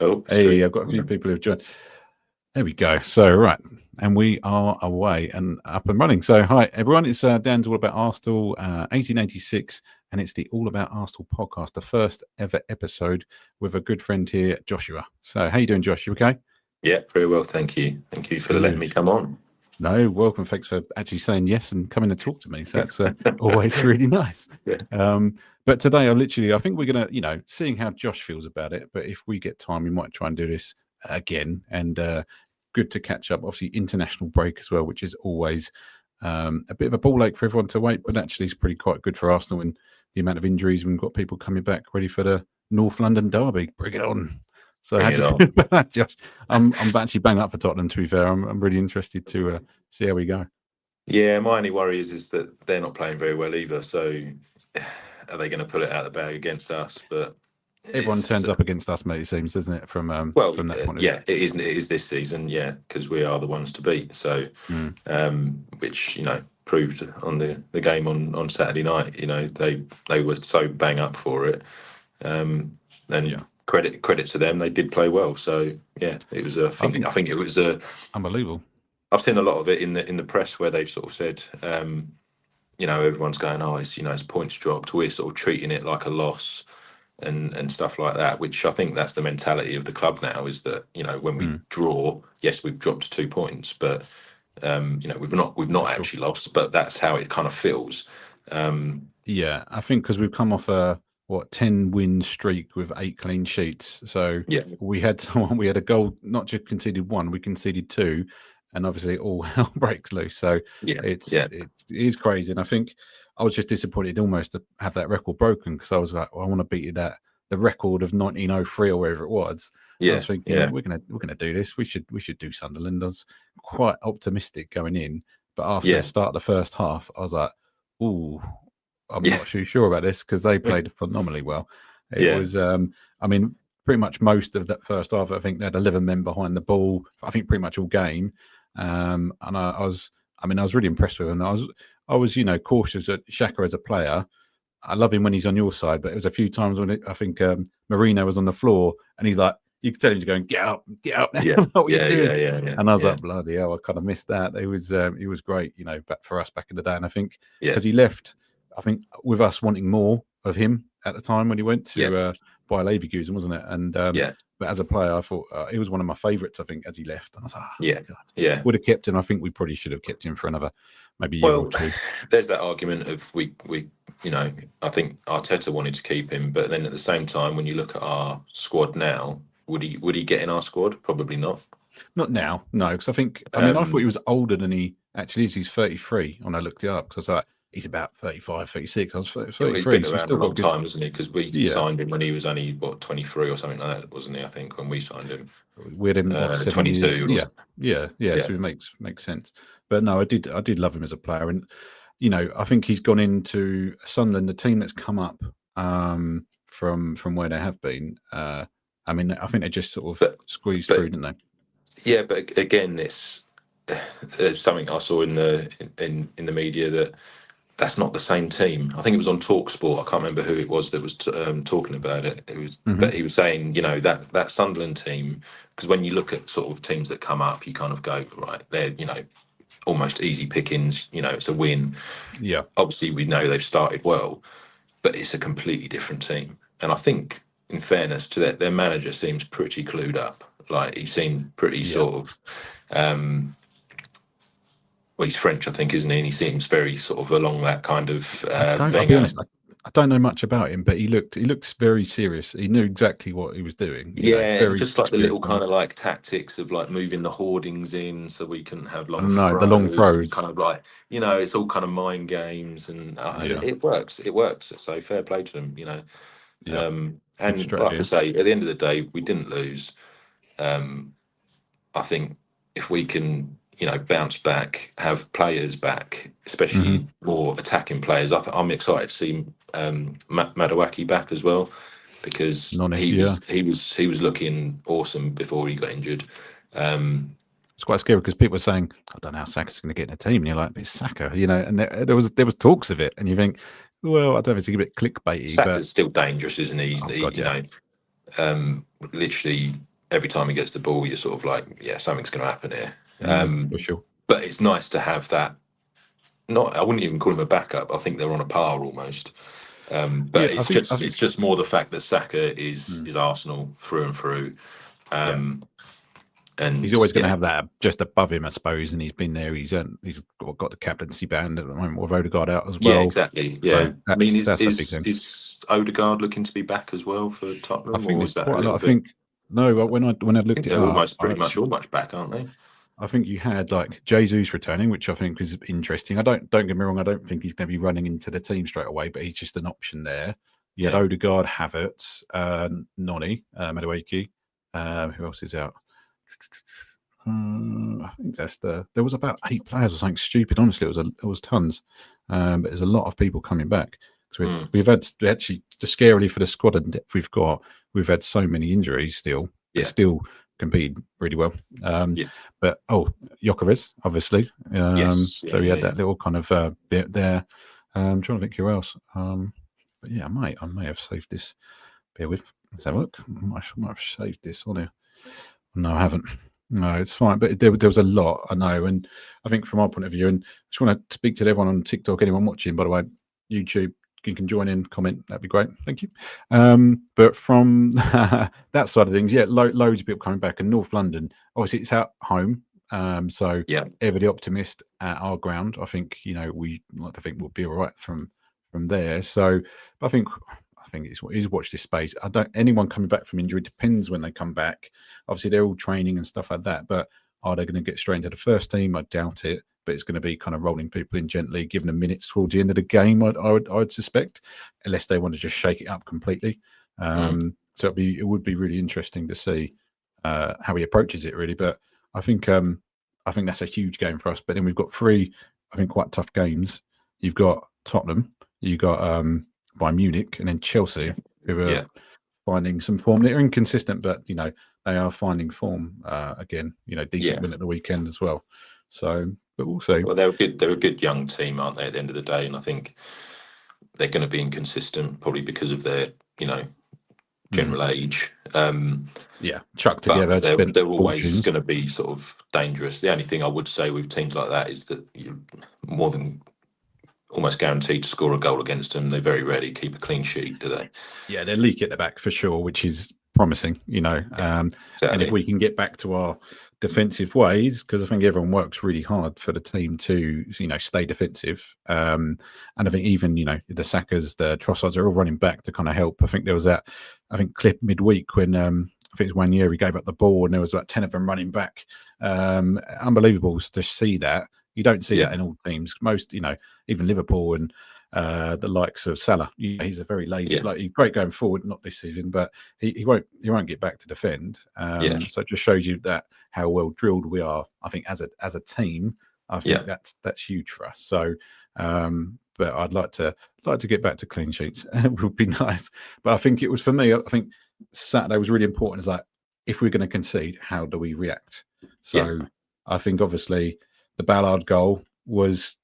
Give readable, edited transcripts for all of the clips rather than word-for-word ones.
Oh, Hey, I've got a few people who've joined. There we go. So, right. And we are away and up and running. So, hi, everyone. It's Dan's All About Arsenal, 1886. And it's the All About Arsenal podcast, the first ever episode with a good friend here, Joshua. So, how you doing, Josh? You okay? Yeah, very well. Thank you. Thank you for letting me come on. No, welcome. Thanks for actually saying yes and coming to talk to me. So that's always really nice. Yeah. But today, I think we're going to, seeing how Josh feels about it. But if we get time, we might try and do this again. And good to catch up. Obviously, international break as well, which is always a bit of a ball ache for everyone to wait. But actually, it's pretty quite good for Arsenal and the amount of injuries. We've got people coming back ready for the North London derby. Bring it on. So how do you feel about that, Josh? I'm actually bang up for Tottenham, to be fair. I'm really interested to see how we go. Yeah, my only worry is that they're not playing very well either. So are they going to pull it out of the bag against us? But everyone turns up against us, mate, it seems, doesn't it? From that point of view. Yeah, it is this season, yeah, because we are the ones to beat. So which, proved on the game on Saturday night. They were so bang up for it. Credit to them, they did play well. So yeah, it was. I think it was unbelievable. I've seen a lot of it in the press where they've sort of said, everyone's going, it's points dropped. We're sort of treating it like a loss and stuff like that. Which I think that's the mentality of the club now. Is that when we draw, yes, we've dropped 2 points, but we've not actually lost. But that's how it kind of feels. Yeah, I think because we've come off a 10-win streak with 8 clean sheets. So we had a goal, not just conceded 1, we conceded 2, and obviously all hell breaks loose. So it is crazy. And I think I was just disappointed almost to have that record broken, because I was like, I want to beat the record of 1903 or wherever it was. I was thinking, we're gonna do this. We should do Sunderland. I was quite optimistic going in, but after the start of the first half, I was like, ooh, I'm not too sure about this, because they played phenomenally well. It was, pretty much most of that first half, I think they had 11 men behind the ball. I think pretty much all game, and I was really impressed with him. I was cautious at Xhaka as a player. I love him when he's on your side, but it was a few times when I think Marino was on the floor, and he's like, you could tell him to go, get up. What are you doing? And I was like, bloody hell, I kind of missed that. It was great, back for us back in the day. And I think because he left, I think with us wanting more of him at the time when he went to buy Leverkusen, wasn't it? And but as a player, I thought he was one of my favourites. I think as he left, and I was like, would have kept him. I think we probably should have kept him for another maybe year or two. There's that argument of we I think Arteta wanted to keep him, but then at the same time, when you look at our squad now, would he get in our squad? Probably not. Not now, no, because I think I thought he was older than he actually is. He's 33 when I looked it up, because I was like, he's about 35, 36. I was 33. He's been around a long time, hasn't he? Because we signed him when he was only 23 or something like that, wasn't he? I think when we signed him, we had him 22. Yeah. So it makes sense. But no, I did love him as a player, and I think he's gone into Sunderland, the team that's come up from where they have been. I think they just sort of squeezed through, didn't they? Yeah, but again, it's something I saw in the media that's not the same team. I think it was on TalkSport. I can't remember who it was that was talking about it. It was, but he was saying, that Sunderland team, because when you look at sort of teams that come up, you kind of go, right, they're almost easy pickings. It's a win. Yeah. Obviously, we know they've started well, but it's a completely different team. And I think, in fairness to their manager, seems pretty clued up. Like he seemed pretty sort of. Well, he's French, I think, isn't he? And he seems very sort of along that kind of. I'll be honest, I don't know much about him, but he looks very serious. He knew exactly what he was doing. Just like the little kind of like tactics of like moving the hoardings in so we can have the long throws. Kind of like it's all kind of mind games, and it works. It works. So fair play to them, And like I say, at the end of the day, we didn't lose. I think if we can, bounce back, have players back, especially more attacking players. I'm excited to see Madawaki back as well, because he was looking awesome before he got injured. It's quite scary because people are saying, I don't know how Saka's going to get in a team, and you're like, it's Saka, and there was talks of it, and you think, well, I don't know if it's a bit clickbaity. Saka's still dangerous, isn't he? Literally every time he gets the ball, you're sort of like, yeah, something's going to happen here. For sure. But it's nice to have that. I wouldn't even call him a backup. I think they're on a par almost. But I think it's just more the fact that Saka is Arsenal through and through. And he's always going to have that just above him, I suppose. And he's been there. He's got the captaincy band at the moment with Odegaard out as well. Yeah, exactly. Yeah, so I mean, is Odegaard looking to be back as well for Tottenham? I think there's quite a lot. I bit... think no. When I looked it up, pretty much back, aren't they? I think you had like Jesus returning, which I think is interesting. Don't get me wrong. I don't think he's going to be running into the team straight away, but he's just an option there. You had Odegaard, Havertz, Noni, Madueke. Who else is out? I think there was about 8 players or something stupid. Honestly, it was tons. But there's a lot of people coming back. So we've had actually, scarily for the squad and depth we've had so many injuries still. But still compete really well. But Jokeris, obviously. So he had that little kind of bit there. I'm trying to think who else. But yeah, I may have saved this. Bear with. Let's have a look. I might have saved this on here. No, I haven't. No, it's fine. But there was a lot, I know. And I think from our point of view, and I just want to speak to everyone on TikTok, anyone watching, by the way, YouTube, you can join in, comment. That'd be great. Thank you. But from that side of things, loads of people coming back. And North London, obviously, it's at home. So ever the optimist at our ground. I think, we like to think we'll be all right from there. So I think it's watch this space. Anyone coming back from injury, depends when they come back. Obviously, they're all training and stuff like that. But are they going to get straight into the first team? I doubt it. But it's going to be kind of rolling people in gently, giving them minutes towards the end of the game. I would suspect, unless they want to just shake it up completely. So it would be really interesting to see how he approaches it, really. But I think that's a huge game for us. But then we've got 3, I think, quite tough games. You've got Tottenham, you've got Bayern Munich, and then Chelsea, who are finding some form. They're inconsistent, but they are finding form again. Decent win at the weekend as well. So, but we'll see. Well, they're a good young team, aren't they? At the end of the day, and I think they're going to be inconsistent, probably because of their general age. Chucked together. They're always going to be sort of dangerous. The only thing I would say with teams like that is that you're more than almost guaranteed to score a goal against them. They very rarely keep a clean sheet, do they? Yeah, they're leaky at the back for sure, which is promising, Exactly. And if we can get back to our defensive ways, because I think everyone works really hard for the team to, stay defensive. And I think even, the Sakas, the Trossards are all running back to kind of help. I think there was that, clip midweek when I think it was 1 year he gave up the ball and there was about 10 of them running back. Unbelievable to see that. You don't see that in all teams. Most, even Liverpool and the likes of Salah, he's a very lazy. He's great going forward, not this season, but he won't get back to defend. So it just shows you that how well drilled we are. I think as a team, I think that's huge for us. So, but I'd like to get back to clean sheets. It would be nice. But I think it was for me. I think Saturday was really important. It's like, if we're going to concede, how do we react? So I think obviously the Ballard goal was,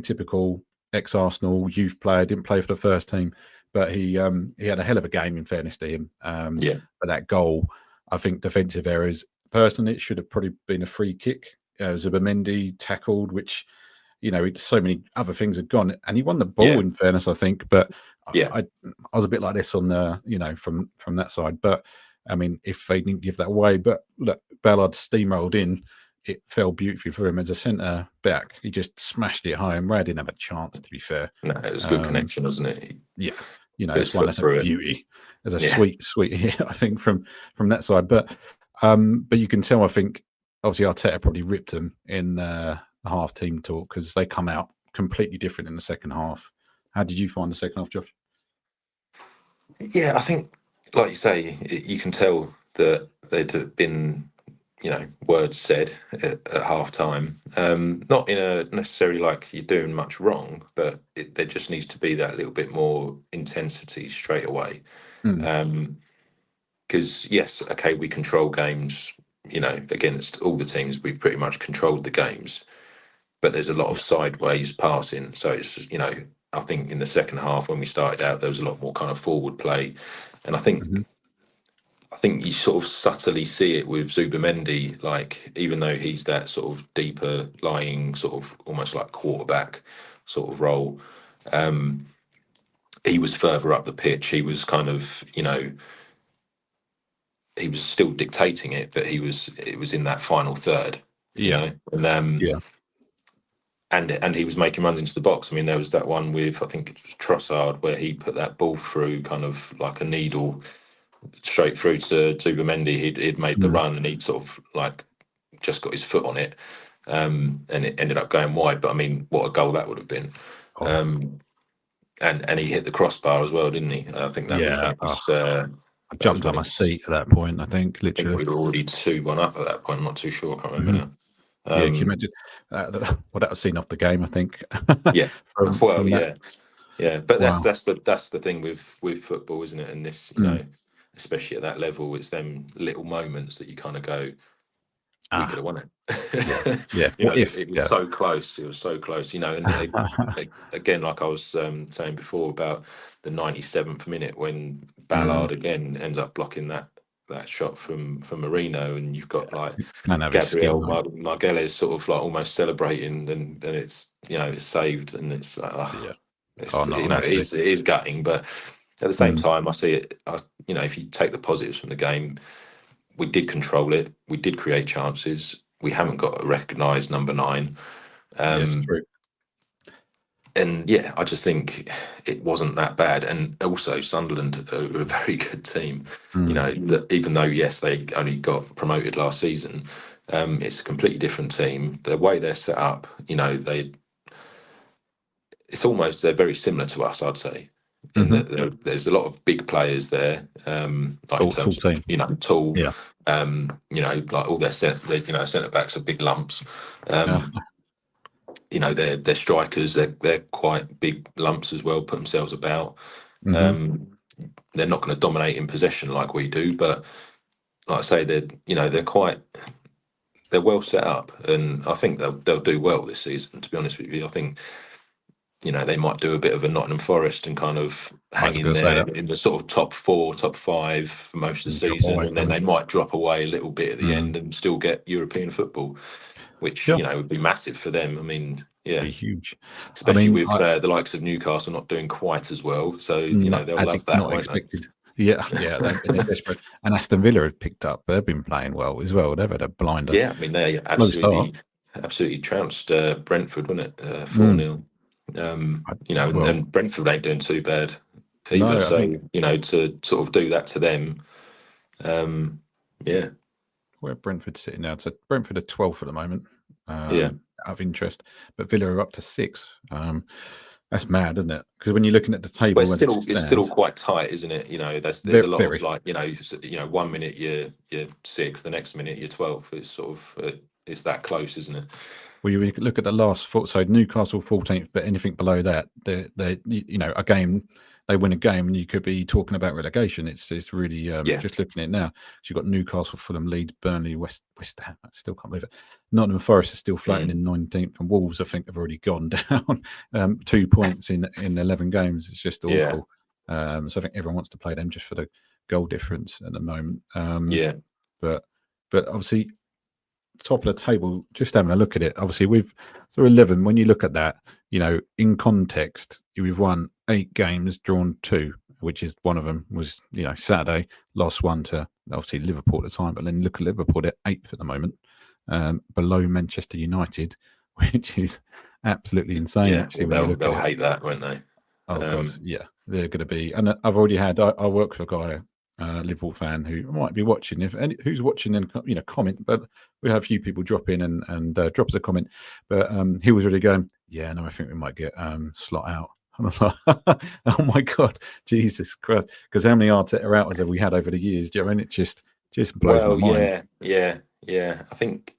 typical ex-Arsenal youth player, didn't play for the first team, but he had a hell of a game, in fairness to him. But that goal, I think defensive errors, personally, it should have probably been a free kick. Zubimendi tackled, which, so many other things had gone, and he won the ball, in fairness, I think. But I was a bit like this on the, from that side. But, if they didn't give that away, but look, Ballard steamrolled in. It fell beautifully for him as a centre back. He just smashed it high, and Rad didn't have a chance, to be fair. No, it was a good connection, wasn't it? It's one that's a beauty. There's a sweet hit, I think, from that side. But you can tell, I think, obviously Arteta probably ripped them in the half team talk, because they come out completely different in the second half. How did you find the second half, Josh? Yeah, I think, like you say, you can tell that there'd been words said at half time, not in a necessarily like you're doing much wrong, but there just needs to be that little bit more intensity straight away. Because we control games, against all the teams. We've pretty much controlled the games, but there's a lot of sideways passing. So it's just, I think in the second half when we started out, there was a lot more kind of forward play, and I think I think you sort of subtly see it with Zubimendi, like even though he's that sort of deeper lying, sort of almost like quarterback sort of role, he was further up the pitch. He was kind of, he was still dictating it, but it was in that final third, Yeah. and and he was making runs into the box. I mean, there was that one with, I think it was Trossard, where he put that ball through kind of like a needle straight through to Zubimendi. He'd made the run and he'd sort of like just got his foot on it, and it ended up going wide. But I mean, what a goal that would have been! And he hit the crossbar as well, didn't he? I think that was when it was. I jumped on my seat at that point. I think literally. I think we were already 2-1 up at that point. I'm not too sure. I can't remember now. Yeah, can you imagine that was seen off the game? I think. Yeah. From yeah. But Wow. that's the thing with football, isn't it? And this, especially at that level, it's them little moments that you kind of go, we could have won it. Yeah. It was so close. It was so close. And again, like I was saying before about the 97th minute when Ballard again ends up blocking that shot from Marino, and you've got like Gabriel Margueles sort of like almost celebrating, and it's it's saved, and it's like, it is gutting, but at the same time, I see it. If you take the positives from the game, we did control it. We did create chances. We haven't got a recognised number 9. Yes, true. And yeah, I just think it wasn't that bad. And also, Sunderland are a very good team. Even though yes, they only got promoted last season, it's a completely different team. The way they're set up, they're very similar to us, I'd say. In that there's a lot of big players there, like in terms of tall, like all their centre backs are big lumps. They're strikers. They're quite big lumps as well. Put themselves about. They're not going to dominate in possession like we do, but like I say, they're well set up, and I think they'll do well this season. To be honest with you, I think they might do a bit of a Nottingham Forest and kind of hang in there in the sort of top 4, top 5 for most of the season, and then they might drop away a little bit at the end and still get European football, which would be massive for them. I mean, be huge, especially with the likes of Newcastle not doing quite as well. So they'll love that. Not expected. They're desperate. And Aston Villa have picked up. They've been playing well as well. They've had a blinder. Yeah, I mean they absolutely trounced Brentford, wasn't it? 4-0. And Brentford ain't doing too bad either. To sort of do that to them, Where Brentford's sitting now? So Brentford are 12th at the moment. Out of interest, but Villa are up to 6. That's mad, isn't it? Because when you're looking at the table, it's still quite tight, isn't it? there's a lot of like 1 minute you're 6th, the next minute you're 12th. It's sort of it's that close, isn't it? Well, you look at the last so Newcastle 14th, but anything below that, they a game. They win a game, and you could be talking about relegation. It's really just looking at it now. So you've got Newcastle, Fulham, Leeds, Burnley, West Ham. I still can't believe it. Nottingham Forest is still floating in 19th, and Wolves, I think, have already gone down 2 points in 11 games. It's just awful. So I think everyone wants to play them just for the goal difference at the moment. But obviously, top of the table, just having a look at it. Obviously, we've 11. When you look at that, in context, we've won 8 games, drawn 2, which is one of them was Saturday, lost 1 to obviously Liverpool at the time. But then look at Liverpool, they're 8th at the moment, below Manchester United, which is absolutely insane. Actually, they'll hate that, won't they? Oh God, yeah, they're going to be. And I've already had. I work for a guy, Liverpool fan, who might be watching. Who's watching and comment, but we have a few people drop in and drop us a comment. But he was really going, yeah, no, I think we might get Slot out. And I was like, oh my God, Jesus Christ! Because how many Arteta outers have we had over the years? Do you know what I mean? It just blows my mind. Yeah. I think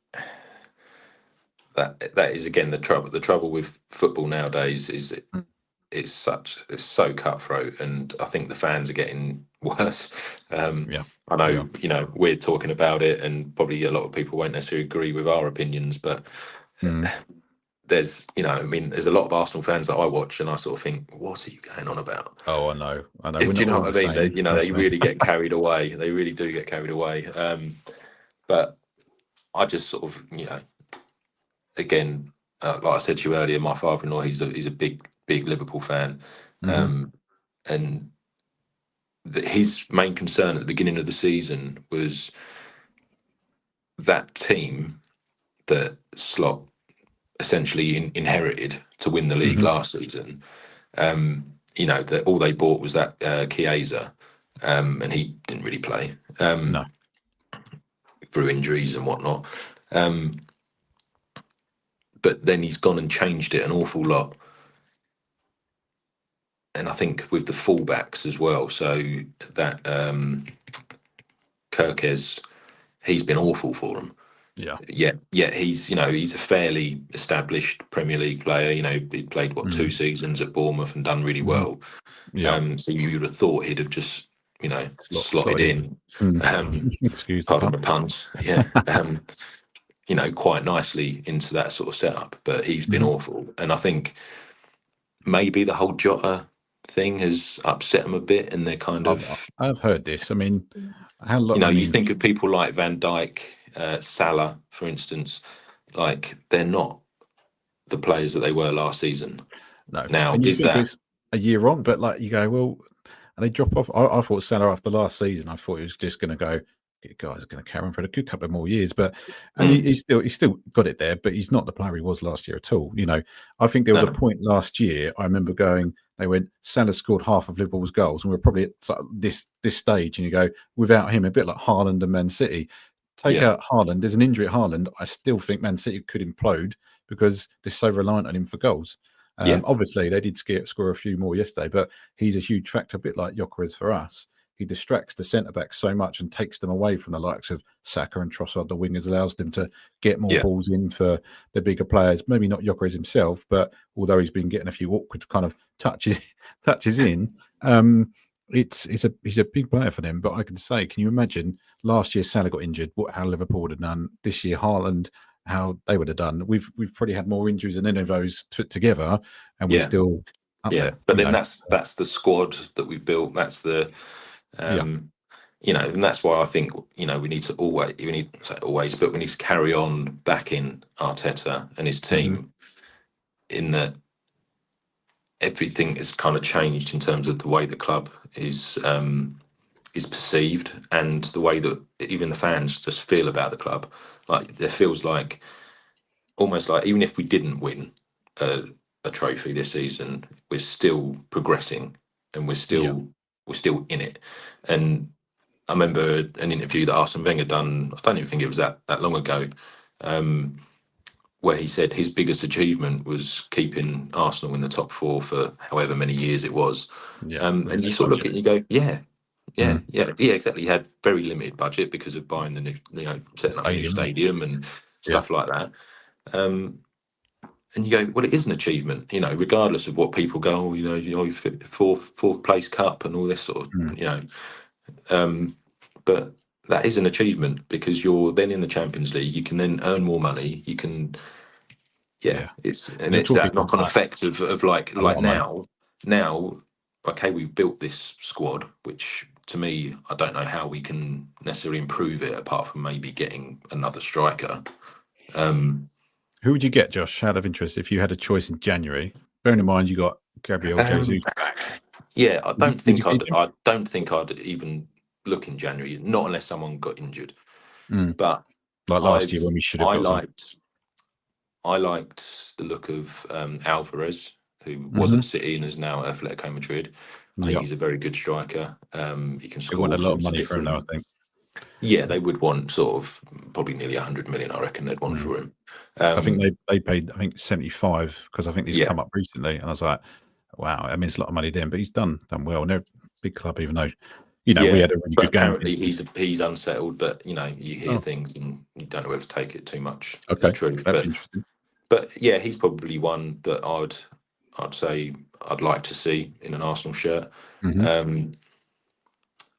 that is again the trouble. The trouble with football nowadays is it's so cutthroat, and I think the fans are getting worse. I know we're talking about it, and probably a lot of people won't necessarily agree with our opinions, but there's, I mean, there's a lot of Arsenal fans that I watch, and I sort of think, what are you going on about? Oh, I know. Do We're you not know all what the I mean? same. They really get carried away. They really do get carried away. But I just sort of, again, like I said to you earlier, my father-in-law, he's a big Liverpool fan, and his main concern at the beginning of the season was that team that Slot essentially inherited to win the league last season. That all they bought was that Chiesa, and he didn't really play No. through injuries and whatnot. But then he's gone and changed it an awful lot. And I think with the fullbacks as well. So that Kirkes, he's been awful for them. Yeah. Yeah. He's a fairly established Premier League player. He played 2 seasons at Bournemouth and done really well. Yeah. So you would have thought he'd have just slotted in. Excuse the Pardon pun. the puns. Yeah. Quite nicely into that sort of setup. But he's been awful, and I think maybe the whole Jota thing has upset them a bit, and they're kind of. I've heard this. I mean, you think of people like Van Dijk, Salah, for instance, like they're not the players that they were last season. No. Now, And you is think that it's a year on, but like you go, well, and they drop off. I thought Salah after last season, I thought he was just going to go. Guys are going to carry on for a good couple of more years, but he's still got it there, but he's not the player he was last year at all. I think there was a point last year. I remember they went, Salah scored half of Liverpool's goals, and we're probably at this stage, and you go, without him, a bit like Haaland and Man City. Take out Haaland, there's an injury at Haaland. I still think Man City could implode because they're so reliant on him for goals. Obviously, they did score a few more yesterday, but he's a huge factor, a bit like Gyökeres for us. He distracts the centre-backs so much and takes them away from the likes of Saka and Trossard, the wingers, allows them to get more balls in for the bigger players. Maybe not Gyökeres himself, but although he's been getting a few awkward kind of touches in, he's a big player for them. But I can say, can you imagine last year Salah got injured, how Liverpool would have done? This year Haaland, how they would have done? We've probably had more injuries than any of those together, and we're still up there. But then that's the squad that we've built. That's the and that's why I think we need to carry on backing Arteta and his team in that everything has kind of changed in terms of the way the club is perceived and the way that even the fans just feel about the club. Like there feels like almost like even if we didn't win a trophy this season, we're still progressing and we're still in it. And I remember an interview that Arsene Wenger done, I don't even think it was that long ago, where he said his biggest achievement was keeping Arsenal in the top 4 for however many years it was. And you sort of look at it and you go, exactly. He had very limited budget because of buying the new, setting up a new stadium and stuff like that. And you go, well, it is an achievement, regardless of what people go, fourth place cup and all this sort of, but that is an achievement because you're then in the Champions League. You can then earn more money. You can, it's that knock-on effect of like now, okay, we've built this squad, which to me, I don't know how we can necessarily improve it apart from maybe getting another striker. Who would you get, Josh, out of interest, if you had a choice in January? Bearing in mind you got Gabriel Jesus back. Yeah, I don't think I'd even look in January, not unless someone got injured. But like last year when we should have got I liked the look of Alvarez, who was at City and is now at Atletico Madrid. I think he's a very good striker. He can score. They want a lot of money for him now, I think. Yeah, they would want sort of probably nearly 100 million, I reckon they'd want for him. I think they paid, 75 because I think he's come up recently. And I was like, wow, I mean, it's a lot of money then, but he's done well. And they're a big club, even though, we had a really good game. Apparently he's unsettled, but, you hear things and you don't know whether to take it too much. Okay, truth. But yeah, he's probably one that I'd say I'd like to see in an Arsenal shirt.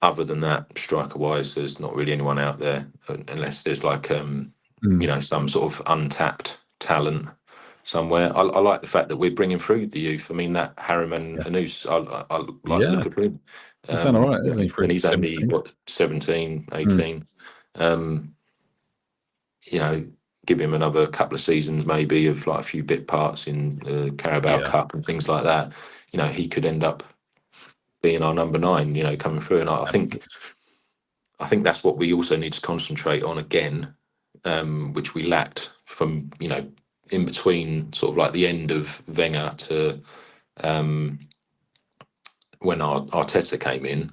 Other than that, striker-wise, there's not really anyone out there unless there's like, some sort of untapped talent. somewhere. I like the fact that we're bringing through the youth. I mean, that Harriman Anus, I like the look of him. He's done all right, hasn't he? And he's only 17, 18. Give him another couple of seasons maybe of like a few bit parts in the Carabao Cup and things like that. He could end up being our number 9. Coming through, and I think that's what we also need to concentrate on again, which we lacked from in between sort of like the end of Wenger to when Arteta came in.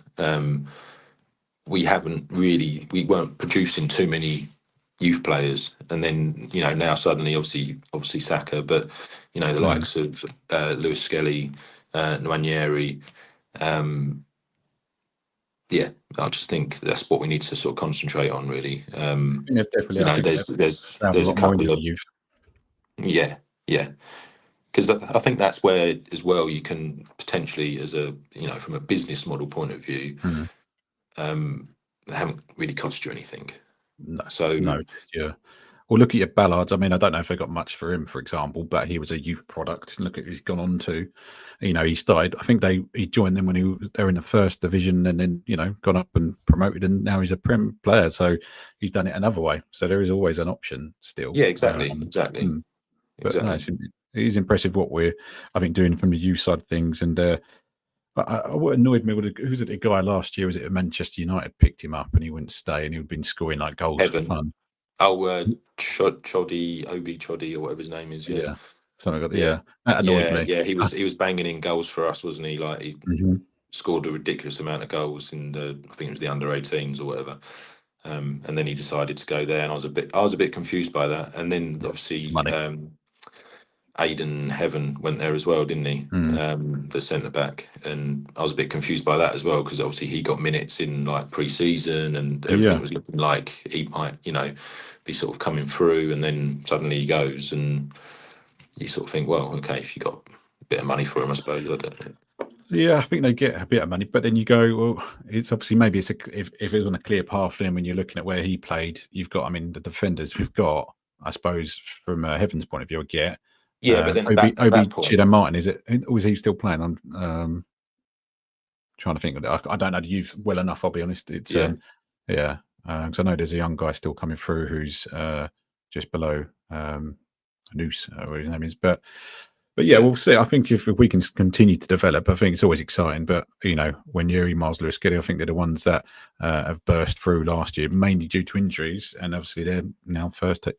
We weren't producing too many youth players, and then now suddenly obviously Saka, but the likes of Lewis Skelly, Nwaneri. I just think that's what we need to sort of concentrate on, really. Definitely. There's a couple of youth. Yeah, because I think that's where as well you can potentially, as a from a business model point of view, they haven't really cost you anything. No. Well, look at your Ballards. I mean, I don't know if they got much for him, for example, but he was a youth product. Look at he's gone on to, he started. I think he joined them when they were in the first division, and then gone up and promoted, and now he's a Prem player. So he's done it another way. So there is always an option still. Yeah, exactly. But no, it is impressive what we're, I think, doing from the youth side of things. And what annoyed me was it a guy last year? Was it Manchester United picked him up and he wouldn't stay, and he'd been scoring like goals for fun. Choddy, Obi Choddy, or whatever his name is. Yeah. Something like that. Yeah. That annoyed me. Yeah, he was banging in goals for us, wasn't he? Like he scored a ridiculous amount of goals in I think it was the under 18s or whatever. And then he decided to go there, and I was a bit confused by that. And then obviously Aidan Heaven went there as well, didn't he? The centre back, and I was a bit confused by that as well, because obviously he got minutes in like pre-season, and everything was looking like he might, be sort of coming through, and then suddenly he goes, and you sort of think, well, okay, if you got a bit of money for him, I suppose. I don't know. Yeah, I think they get a bit of money, but then you go, well, it's obviously maybe if it was on a clear path for him, when you're looking at where he played, you've got, I mean, the defenders we've got, I suppose, from Heaven's point of view, I get. Yeah, but then Obi Chido Martin, is it? Or is he still playing? I'm trying to think. I don't know the youth well enough. I'll be honest. It's because I know there's a young guy still coming through who's just below Noose, whatever his name is. But we'll see. I think if we can continue to develop, I think it's always exciting. But when Yuri, Miles Lewis, Skelly, I think they're the ones that have burst through last year, mainly due to injuries, and obviously they're now first team.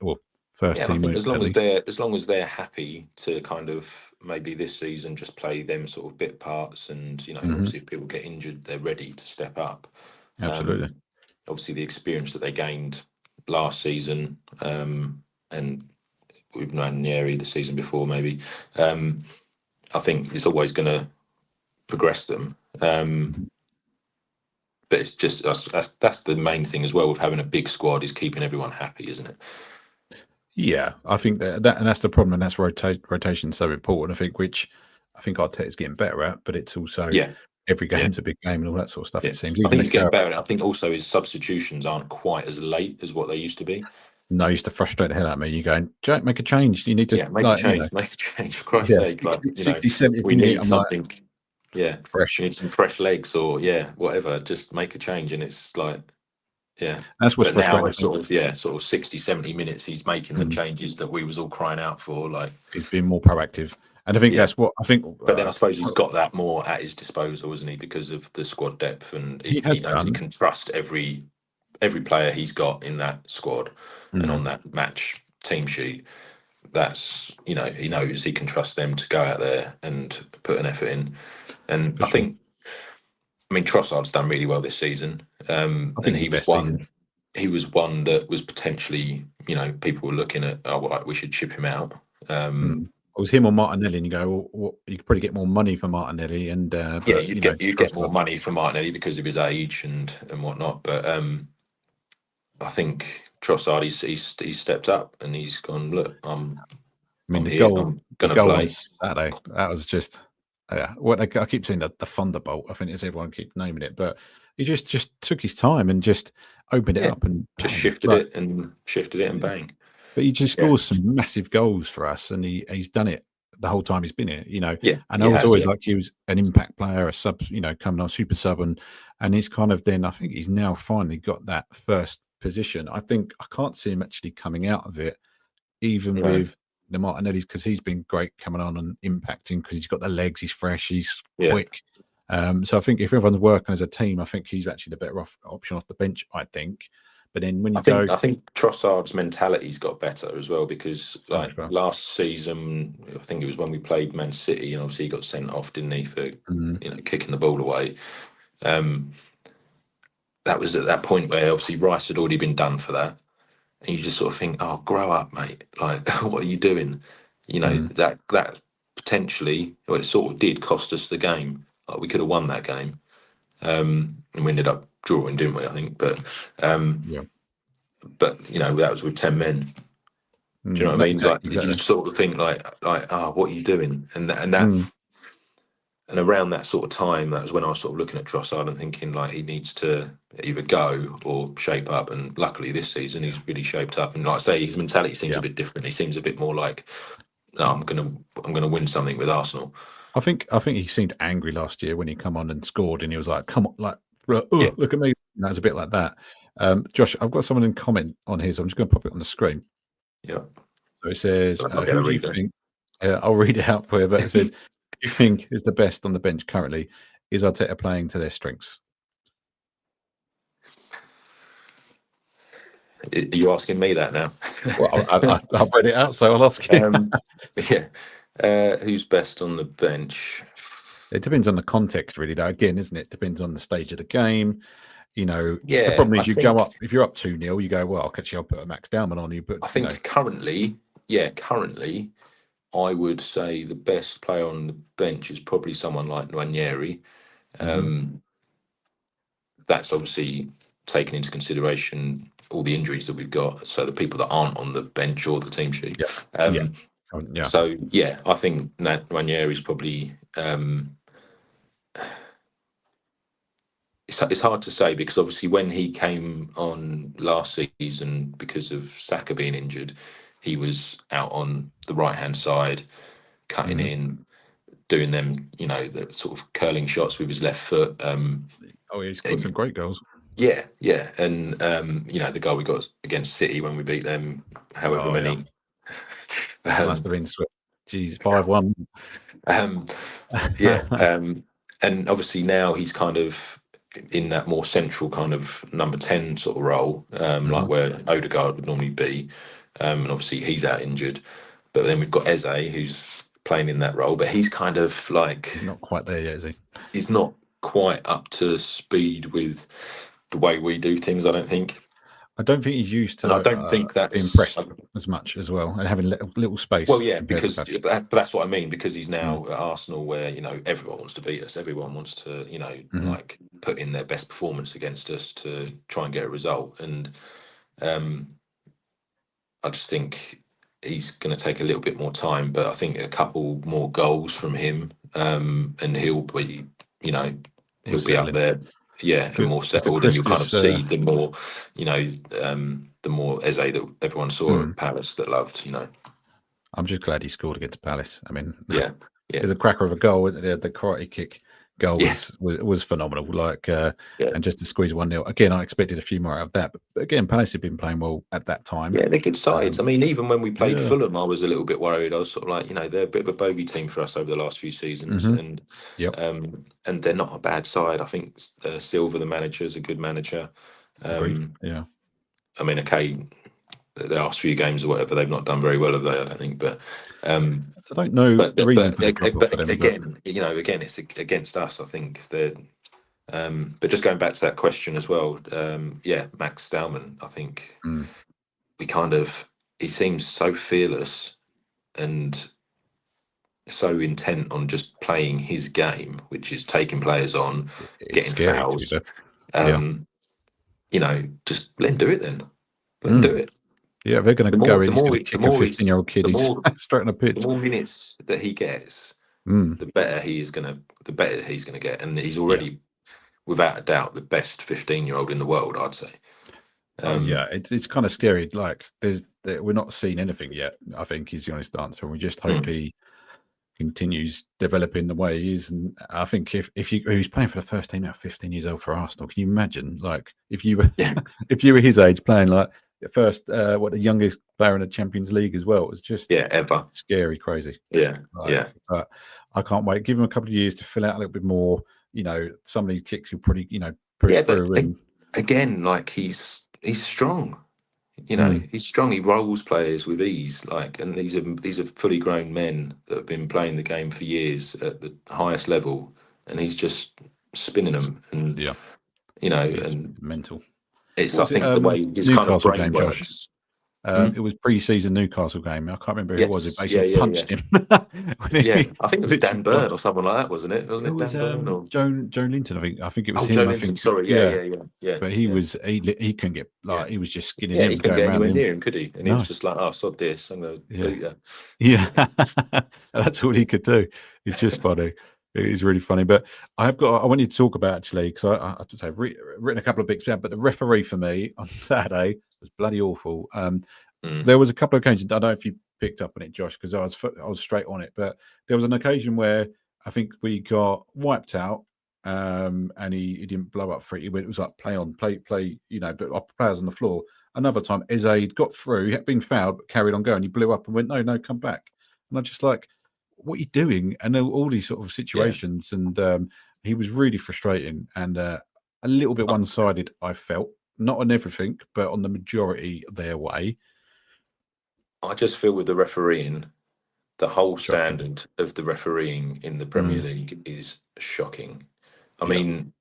I think as long as they're happy to kind of maybe this season just play them sort of bit parts, and obviously if people get injured, they're ready to step up. Absolutely. Obviously the experience that they gained last season, and with Nwaneri the season before, maybe, I think it's always going to progress them. But it's just that's the main thing as well with having a big squad, is keeping everyone happy, isn't it? Yeah, I think that and that's the problem, and that's rotation so important. I think Arteta's getting better at, but it's also every game's a big game and all that sort of stuff. It seems. I think he's getting better at it. I think also his substitutions aren't quite as late as what they used to be. No, used to frustrate the hell out of me. You going, Jack, make a change. You need to make a change. Make a change. For Christ's sake, 60, 70. We need something. Fresh. We need some fresh legs, or whatever. Just make a change, and it's like. Yeah, that's what's frustrating. Now it's sort of 60, 70 minutes. He's making the changes that we was all crying out for. Like he's been more proactive, and I think that's what I think. But then I suppose he's got that more at his disposal, isn't he? Because of the squad depth, and he knows he can trust every player he's got in that squad and on that match team sheet. That's he knows he can trust them to go out there and put an effort in, and I mean, Trossard's done really well this season, and he was one. He was one that was potentially, people were looking at, we should ship him out. It was him or Martinelli, and you go, well, you could probably get more money for Martinelli, and you'd get more money for Martinelli because of his age and whatnot. But I think Trossard, he's stepped up and he's gone. Look, I'm here. I'm going to play. Saturday, that was just. What I keep saying, the Thunderbolt. I think it's everyone keep naming it, but he just took his time and just opened it up and just shifted it and bang. But he just scores some massive goals for us, and he's done it the whole time he's been here. And I was always like he was an impact player, a sub, coming on super sub, and he's kind of then I think he's now finally got that first position. I think I can't see him actually coming out of it, even with the Martinelli's, because he's been great coming on and impacting because he's got the legs, he's fresh, he's quick. So I think if everyone's working as a team, I think he's actually the better option off the bench, I think. But then when you I think Trossard's mentality's got better as well, because last season, I think it was when we played Man City, and obviously he got sent off, didn't he, for kicking the ball away. That was at that point where obviously Rice had already been done for that. And you just sort of think, oh, grow up, mate. Like, what are you doing? That potentially, well, it sort of did cost us the game. Like, we could have won that game. And we ended up drawing, didn't we, I think? But, but that was with 10 men. Do you know what I mean? Exactly. You just sort of think like, what are you doing? And and around that sort of time, that was when I was sort of looking at Trossard and thinking like he needs to either go or shape up. And luckily this season he's really shaped up. And like I say, his mentality seems a bit different. He seems a bit more like, no, I'm gonna win something with Arsenal. I think he seemed angry last year when he come on and scored, and he was like, "Come on, like, look at me." And that was a bit like that. Josh, I've got someone in comment on here, so I'm just going to pop it on the screen. Yeah. So it says, "Who do you think?" I'll read it out for you, but it says, "Who do you think is the best on the bench currently? Is Arteta playing to their strengths?" Are you asking me that now? Well, I've read it out, so I'll ask you. Who's best on the bench? It depends on the context, really. Though, again, isn't it? Depends on the stage of the game. The problem is go up. If you're up 2-0, you go, well, I'll put a Max Dowman on you. But I think currently, I would say the best player on the bench is probably someone like Nwaneri. That's obviously taken into consideration all the injuries that we've got, so the people that aren't on the bench or the team sheet. So I think Nwaneri is probably. It's hard to say, because obviously when he came on last season, because of Saka being injured, he was out on the right hand side, cutting in, doing them, the sort of curling shots with his left foot. He's got some great goals. Yeah, and the goal we got against City when we beat them, however many. Must have been sweet. Jeez, 5-1. And obviously now he's kind of in that more central kind of number 10 sort of role, like where Odegaard would normally be, and obviously he's out injured. But then we've got Eze, who's playing in that role, but he's kind of like, he's not quite there yet, is he? He's not quite up to speed with the way we do things, I don't think. I don't think he's used to. And I don't think that's being pressed as much as well, and having little space. Well, yeah, because that's what I mean. Because he's now at Arsenal, where everyone wants to beat us. Everyone wants to like put in their best performance against us to try and get a result. And I just think he's going to take a little bit more time. But I think a couple more goals from him, and he'll be he'll be up there. Yeah, and more settled, and you'll kind of see the more, the more Eze that everyone saw at Palace that loved, I'm just glad he scored against Palace. I mean, yeah. It was a cracker of a goal. The karate kick goal was phenomenal. And just to squeeze 1-0. Again, I expected a few more out of that. But again, Palace had been playing well at that time. Yeah, they're good sides. I mean, even when we played Fulham, I was a little bit worried. I was sort of like, they're a bit of a bogey team for us over the last few seasons. And they're not a bad side. I think Silva, the manager, is a good manager. I mean, okay, the last few games or whatever, they've not done very well, have they? I don't think. But I don't know the reason for the drop-off for them. Again, it's against us. I think that. But just going back to that question as well, Max Dowman. I think he seems so fearless and so intent on just playing his game, which is taking players on, getting fouls. Just let him do it then. Let him do it. Yeah, they're going to go in. He's going to kick a 15-year-old kid. He's straight on a pitch. The more minutes that he gets, the better he's going to get, and he's already, without a doubt, the best 15-year-old in the world, I'd say. It's kind of scary. Like there's we're not seeing anything yet, I think, is the honest answer. And we just hope he continues developing the way he is. And I think if he's playing for the first team at 15 years old for Arsenal, can you imagine, like, if you were if you were his age playing like the first the youngest player in the Champions League as well? It was just ever scary, crazy. But I can't wait. Give him a couple of years to fill out a little bit more. You know, some of these kicks he'll probably push through. But again, like he's strong. You know, he's strong. He rolls players with ease. Like, and these are fully grown men that have been playing the game for years at the highest level, and he's just spinning them. And you know, it's and mental. I think the way his kind of brain works. It was pre-season Newcastle game. I can't remember who it was. It basically punched him. I think it was Dan Burn or someone like that, wasn't it? Wasn't it Dan Burn or Joe Linton? I think it was him. Joe Linton. Sorry, yeah. But he couldn't get he was just skinning him. He couldn't get anywhere near him, could he? And he was just like, "Oh, sod this! I'm going to beat you." Yeah, that's all he could do. It's just funny. It is really funny. But I wanted to talk about, actually, because I've written a couple of bits down, but the referee for me on Saturday was bloody awful. There was a couple of occasions, I don't know if you picked up on it, Josh, because I was straight on it, but there was an occasion where I think we got wiped out, and he didn't blow up for it. It was like play, but players on the floor. Another time, Eze got through, he had been fouled, but carried on going. He blew up and went, no, come back. And I'm just like, what are you doing? And all these sort of situations, and he was really frustrating and a little bit one-sided, I felt. Not on everything, but on the majority their way. I just feel with the refereeing, the whole standard of the refereeing in the Premier League is shocking. I mean,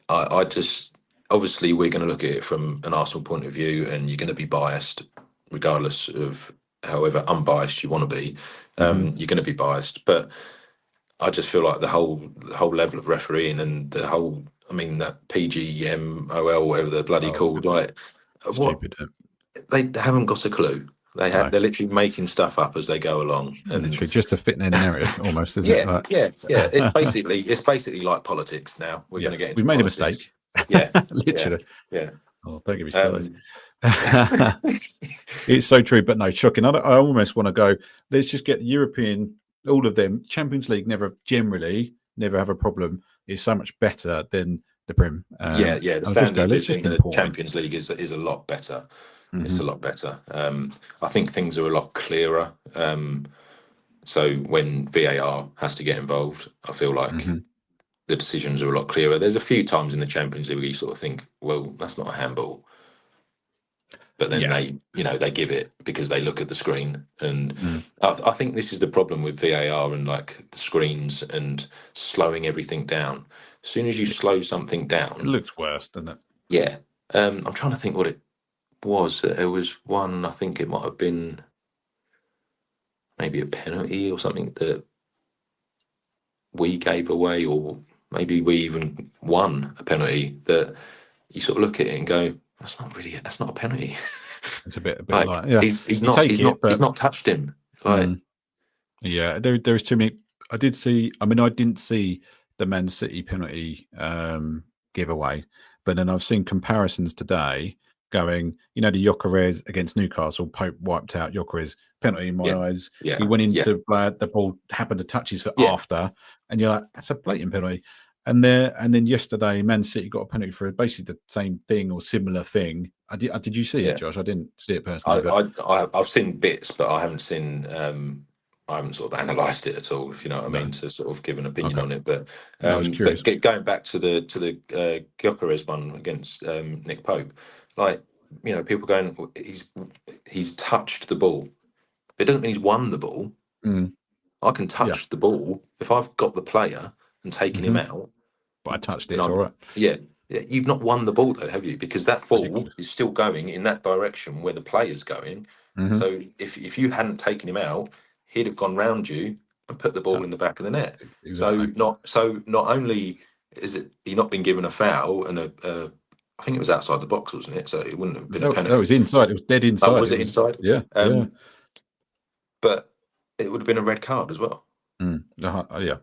I just, obviously we're going to look at it from an Arsenal point of view, and you're going to be biased regardless of however unbiased you want to be. You're going to be biased, but I just feel like the whole level of refereeing and the whole, I mean, that PGMOL, whatever they're bloody called, like, stupid. They haven't got a clue. They're literally making stuff up as they go along, and literally just to fit in a narrative, almost, isn't it? Like, It's basically like politics now. We're going to get into. We've made politics. a mistake. Literally. Yeah. Oh, don't get me started. It's so true, but no, shocking. I almost want to go. Let's just get the European, all of them. Champions League generally never have a problem. It's so much better than the Prem. The standard in the Champions League is a lot better. It's a lot better. I think things are a lot clearer. So when VAR has to get involved, I feel like the decisions are a lot clearer. There's a few times in the Champions League where you sort of think, well, that's not a handball. But then they give it because they look at the screen. And I think this is the problem with VAR and like the screens and slowing everything down. As soon as you slow something down, it looks worse, doesn't it? Yeah. I'm trying to think what it was. It was one, I think it might have been maybe a penalty or something that we gave away, or maybe we even won a penalty that you sort of look at it and go, that's not a penalty. It's a bit like he's not touched him. Like there's too many. I didn't see the Man City penalty giveaway, but then I've seen comparisons today going, the Gyökeres against Newcastle, Pope wiped out Gyökeres, penalty in my eyes. Yeah. He went into the ball happened to touch his foot after, and you're like, that's a blatant penalty. And then yesterday, Man City got a penalty for basically the same thing or similar thing. Did you see it, Josh? I didn't see it personally. I've seen bits, but I haven't seen. I haven't sort of analysed it at all, if you know what I mean, to sort of give an opinion on it. But I was curious. But going back to the Gyökeres one against Nick Pope, like, people going, he's touched the ball. It doesn't mean he's won the ball. I can touch the ball if I've got the player and taken him out. But I touched it. It's all right. Yeah, you've not won the ball though, have you? Because that ball is still going in that direction where the player's going. So if you hadn't taken him out, he'd have gone round you and put the ball in the back of the net. Exactly. So not only is it he not been given a foul and I think it was outside the box, wasn't it? So it wouldn't have been a penalty. No, it was inside. It was dead inside. Oh, was it inside? Yeah. But it would have been a red card as well. Yeah.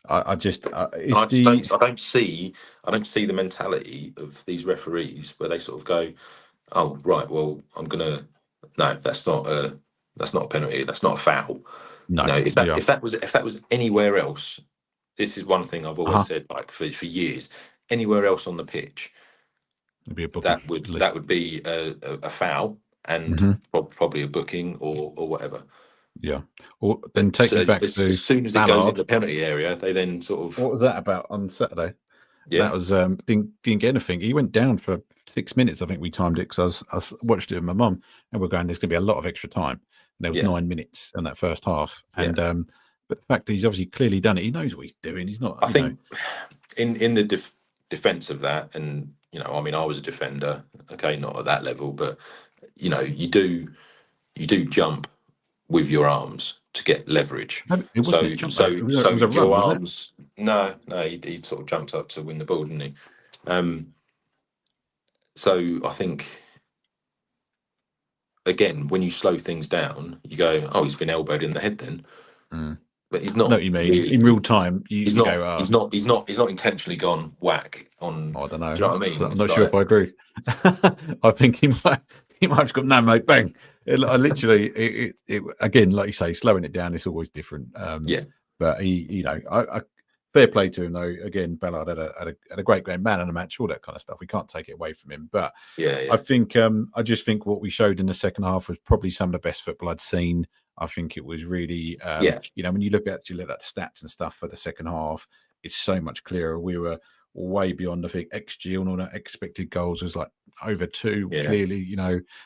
I don't see the mentality of these referees where they sort of go, oh right, well no, that's not a penalty. That's not a foul. No, If yeah, that was anywhere else, this is one thing I've always uh-huh. said, like for years. Anywhere else on the pitch, It'd be a booking at that least. would be a foul and Hmm. probably a booking or whatever. Yeah. Or then But take me back as to soon as it goes in Ballard. the penalty area, they then sort of What was that about on Saturday? yeah That was didn't get anything. He went down for 6 minutes. I think we timed it because I watched it with my mum, and we're going. There's going to be a lot of extra time. And there was yeah 9 minutes in that first half, yeah. and but the fact that he's obviously clearly done it, he knows what he's doing. He's not, I think in the defense of that, and I mean, I was a defender, okay, not at that level, but you do jump with your arms to get leverage. it wasn't a jump. It was a With run, your wasn't it? arms, no, he sort of jumped up to win the ball, didn't he? So I think again, when you slow things down, you go, oh, he's been elbowed in the head then, but he's I know not what you mean. really. In real time, He's you not. go, oh, He's not intentionally gone whack on. I don't Do know. you know what I mean? I'm It's not sure like if I agree. I think he might have got no, mate, bang. I literally, again, like you say, slowing it down is always different. yeah, But I fair play to him though. Again, Ballard had a great game, man of the match, all that kind of stuff. We can't take it away from him. But yeah, I think I just think what we showed in the second half was probably some of the best football I'd seen. I think it was really, yeah, when you look at the stats and stuff for the second half, it's so much clearer. We were way beyond, I think, XG and all that. Expected goals was like over 2 yeah, clearly,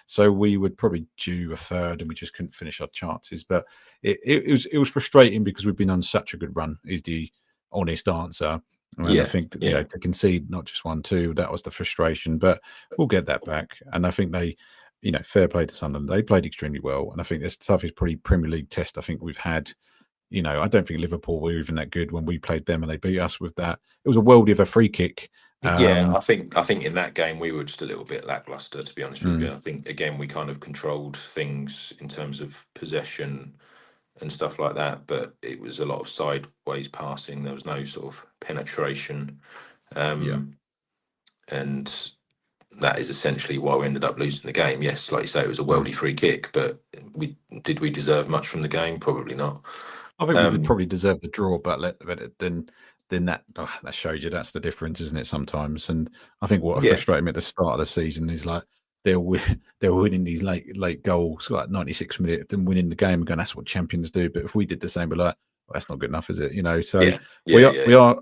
so we would probably due a third and we just couldn't finish our chances. But it was frustrating because we've been on such a good run, is the honest answer. And I yeah, think that, yeah, to concede not just 1-2, that was the frustration, but we'll get that back. And I think they, fair play to Sunderland. They played extremely well. And I think this toughest probably Premier League test I think we've had. I don't think Liverpool were even that good when we played them and they beat us with that. It was a worldie of a free kick. yeah. I think in that game we were just a little bit lackluster, to be honest with you. Mm, I think again we kind of controlled things in terms of possession and stuff like that, but it was a lot of sideways passing. There was no sort of penetration, yeah. and that is essentially why we ended up losing the game. Yes, like you say, it was a Mm. worldy free kick, but we deserve much from the game? Probably not. I think we probably deserved the draw, but then that shows you that's the difference, isn't it? Sometimes, and I think what Yeah, frustrated me at the start of the season is like they're winning these late goals, like 96 minutes, and winning the game, and going, that's what champions do. But if we did the same, we're like, well, that's not good enough, is it? So yeah, yeah, we yeah. are.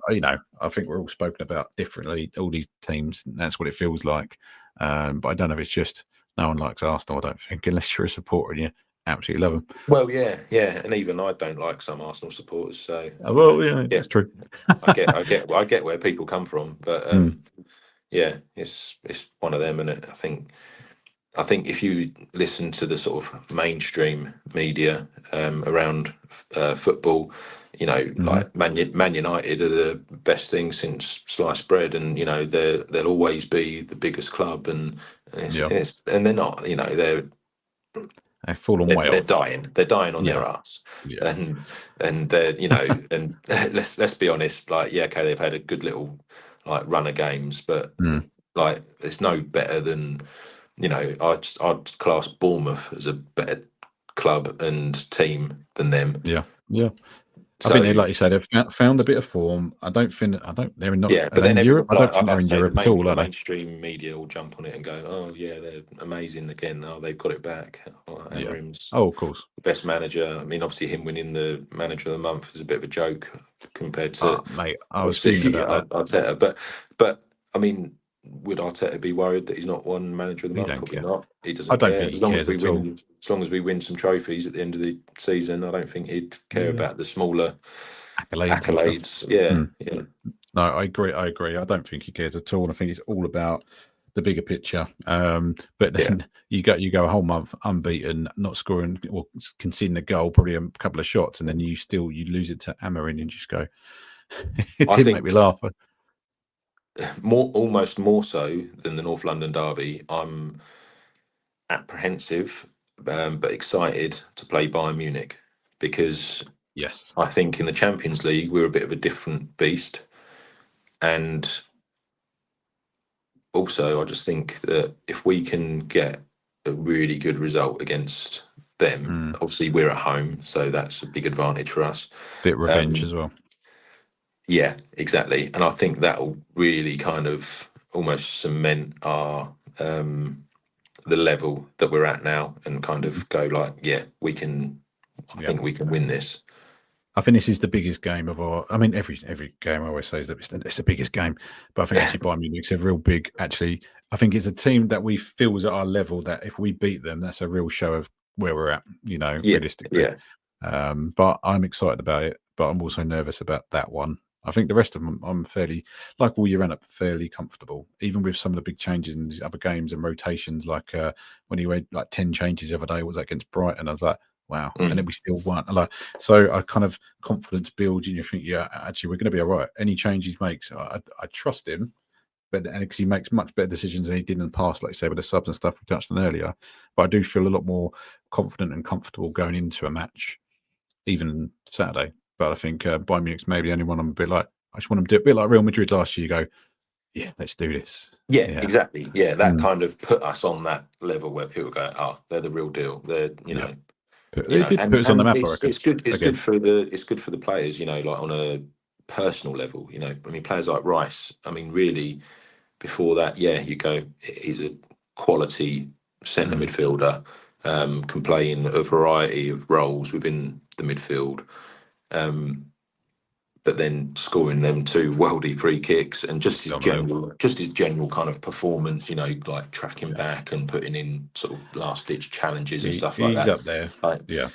I think we're all spoken about differently. All these teams, and that's what it feels like. But I don't know if it's just no one likes Arsenal. I don't think, unless you're a supporter and you absolutely love them. Well, yeah, yeah, and even I don't like some Arsenal supporters, so Well, yeah, yeah, that's true. I get where people come from, but Mm, yeah, it's one of them, and I think if you listen to the sort of mainstream media around football, mhm. like Man United are the best thing since sliced bread, and they'll always be the biggest club, Yeah, and they're not, they've fallen way they're off. dying. They're dying on Yeah, their ass, yeah. and they're and let's be honest. Like, yeah, okay, they've had a good little like run of games, but Mm, like it's no better than I'd class Bournemouth as a better club and team than them. yeah, yeah. I think they, So like you said, they've found a bit of form. I don't. They're not. yeah, Are but they then in Europe? everyone, I don't like think I they're in say, Europe at all, the are they? mainstream media will jump on it and go, "Oh yeah, they're amazing again. Oh, they've got it back. Oh, Yeah. Amarim's Oh, of course. the best manager." I mean, obviously, him winning the manager of the month is a bit of a joke compared to Mate, I was fuming obviously about that. Arteta. But I mean, would Arteta be worried that he's not won manager of the He month? don't Probably care. not. He I doesn't don't care think he cares at all. as long as we win some trophies at the end of the season. I don't think he'd care Yeah. about the smaller Accolades and stuff. accolades. Yeah, Mm. yeah, No, I agree. I don't think he cares at all. I think it's all about the bigger picture. But yeah. then you go a whole month unbeaten, not scoring or conceding a goal, probably a couple of shots, and then you lose it to Amarin and just go. It I did make think me laugh. almost more so than the North London derby. I'm apprehensive, but excited to play Bayern Munich because Yes. I think in the Champions League we're a bit of a different beast, and also, I just think that if we can get a really good result against them, obviously we're at home, so that's a big advantage for us. Bit revenge as well. Yeah, exactly. And I think that'll really kind of almost cement our the level that we're at now, and kind of go like, yeah, we can. I think we can win this. I think this is the biggest game of our. I mean, every game I always say is that it's the biggest game, but I think actually Bayern Munich's a real big. Actually, I think it's a team that we feel is at our level. That if we beat them, that's a real show of where we're at. Realistically. But I'm excited about it. But I'm also nervous about that one. I think the rest of them, I'm fairly, like all year round, fairly comfortable, even with some of the big changes in these other games and rotations. Like when he made like 10 changes the other day, was that against Brighton? I was like, wow. And then we still weren't. Like, so I kind of confidence builds, and you think, yeah, actually, we're going to be all right. Any change he makes, I trust him. But because he makes much better decisions than he did in the past, like you say, with the subs and stuff we touched on earlier. But I do feel a lot more confident and comfortable going into a match, even Saturday. But I think Bayern Munich's maybe the only one I'm a bit like, I just want them to do it a bit like Real Madrid last year. You go, yeah, let's do this. Yeah, exactly. Yeah, that kind of put us on that level where people go, oh, they're the real deal. They're, It did put us on the map, I reckon. It's good. It's good for the players. Like on a personal level. I mean, players like Rice. I mean, really, before that, yeah, you go. He's a quality centre midfielder. Can play in a variety of roles within the midfield. But then scoring them 2 worldy free kicks, and just his general kind of performance, like tracking back and putting in sort of last ditch challenges and stuff like that. He's up there.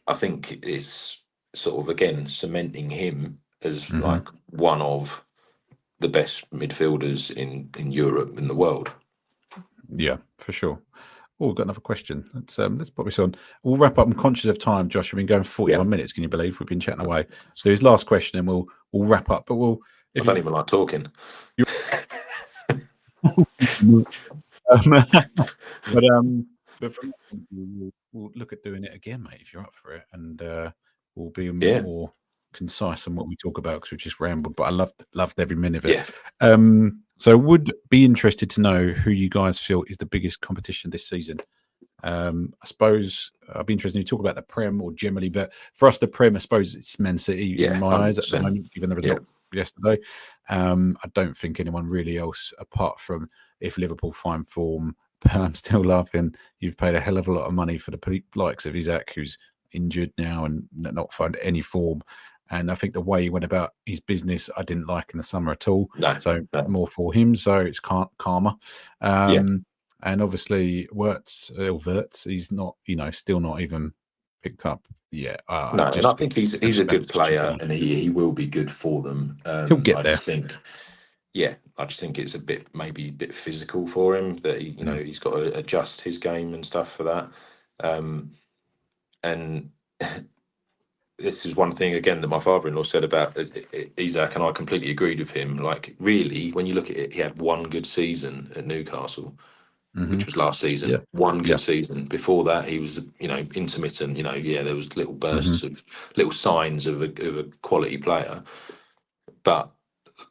I think it's sort of again cementing him as like one of the best midfielders in Europe and the world. Yeah, for sure. Oh, we've got another question. Let's put this on. We'll wrap up. I'm conscious of time, Josh. We've been going 41 minutes. Can you believe we've been chatting away? So his last question, and we'll wrap up. But I don't even like talking. But from we'll look at doing it again, mate. If you're up for it, and we'll be more concise on what we talk about, because we just rambled. But I loved every minute of it. Yeah. So would be interested to know who you guys feel is the biggest competition this season. I suppose I'd be interested in you talk about the Prem or generally, but for us, the Prem, I suppose it's Man City in my eyes at the moment, given the result yesterday. I don't think anyone really else, apart from if Liverpool find form. But I'm still laughing. You've paid a hell of a lot of money for the likes of Isaac, who's injured now and not found any form. And I think the way he went about his business, I didn't like in the summer at all. No. More for him. So it's karma. And obviously, Wirtz, he's not, still not even picked up yet. And I think he's a good player, and he will be good for them. He'll get there. I just think it's maybe a bit physical for him, that he's got to adjust his game and stuff for that. And this is one thing again that my father-in-law said about Isaac, and I completely agreed with him. Like, really, when you look at it, he had one good season at Newcastle, which was last season. Yeah. One good season. Before that, he was, intermittent. There was little bursts of little signs of a quality player. But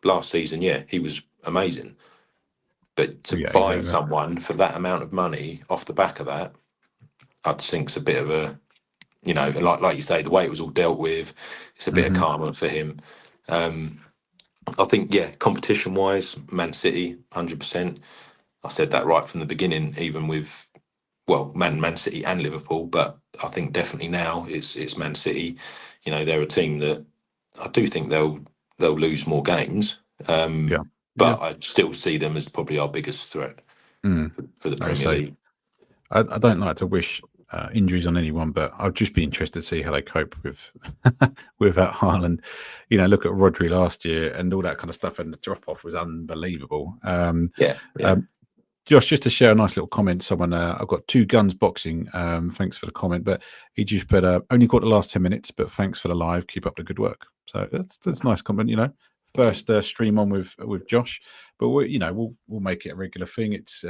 last season, he was amazing. But to buy someone for that amount of money off the back of that, I think it's a bit of a, like you say, the way it was all dealt with, it's a bit of karma for him. I think, competition-wise, Man City, 100%. I said that right from the beginning, even with, Man City and Liverpool. But I think definitely now it's Man City. They're a team that I do think they'll lose more games. But I still see them as probably our biggest threat for the Premier League. I don't like to wish injuries on anyone, but I'd just be interested to see how they cope with without Haaland. Look at Rodri last year and all that kind of stuff, and the drop off was unbelievable. Josh, just to share a nice little comment. Someone, I've got 2 Guns Boxing. Thanks for the comment, but he just put only caught the last 10 minutes, but thanks for the live. Keep up the good work. So that's a nice comment. First stream on with Josh, but we'll make it a regular thing. It's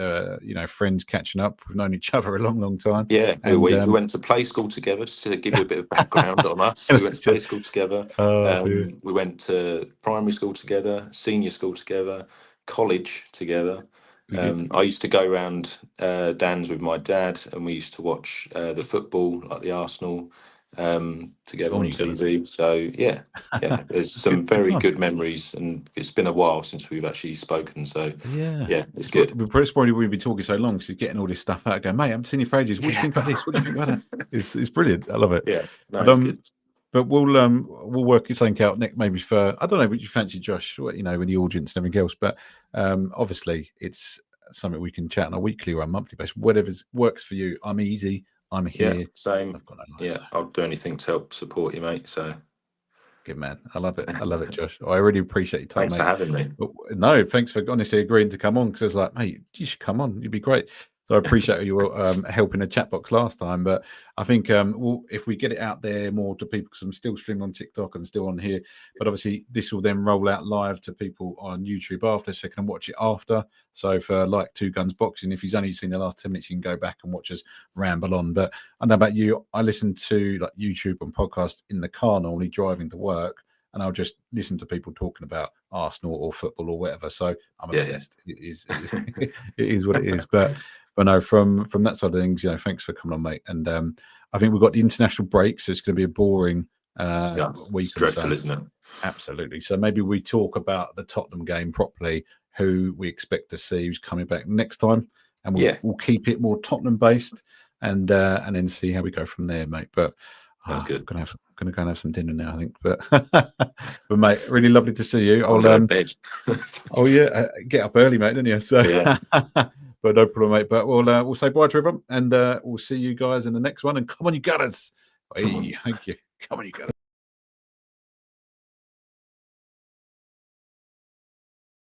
friends catching up. We've known each other a long time. Yeah, and we went to play school together. Just to give you a bit of background on us, we went to play school together. We went to primary school together, senior school together, college together. I used to go around Dan's with my dad, and we used to watch the football, like the Arsenal, together on TV. So yeah, there's some very good memories, and it's been a while since we've actually spoken. So yeah, it's good. It's probably we've been talking so long, so you're getting all this stuff out. Going, mate, I haven't seen you for ages. What do you think about this? What do you think about that? It's brilliant. I love it. Yeah, no, it's good. But we'll work something out next, maybe for, I don't know what you fancy, Josh, with the audience and everything else. But obviously, it's something we can chat on a weekly or a monthly basis. Whatever works for you. I'm easy. I'm here. Yeah, same. I've got no life, I'll do anything to help support you, mate. So good man. I love it. I love it, Josh. I really appreciate your time. Thanks for having me. No, thanks for honestly agreeing to come on, because I was like, mate, you should come on. You'd be great. So I appreciate you helping the chat box last time. But I think if we get it out there more to people, because I'm still streaming on TikTok and still on here, but obviously this will then roll out live to people on YouTube after, so you can watch it after. So for like Two Guns Boxing, if he's only seen the last 10 minutes, you can go back and watch us ramble on. But I know about you, I listen to like YouTube and podcasts in the car normally driving to work, and I'll just listen to people talking about Arsenal or football or whatever. So I'm obsessed. It is what it is. But no, from that side of things, thanks for coming on, mate. And I think we've got the international break, so it's going to be a boring week. It's dreadful, isn't it? Absolutely. So maybe we talk about the Tottenham game properly, who we expect to see who's coming back next time, and we'll keep it more Tottenham based, and then see how we go from there, mate. But sounds good. I'm gonna go and have some dinner now, I think. But but mate, really lovely to see you. I'll go to bed. Oh yeah, get up early, mate, didn't you? So yeah. But no problem, mate. But we'll say bye to everyone, and we'll see you guys in the next one. And come on, you Gunners! Hey, thank you. Come on, you Gunners.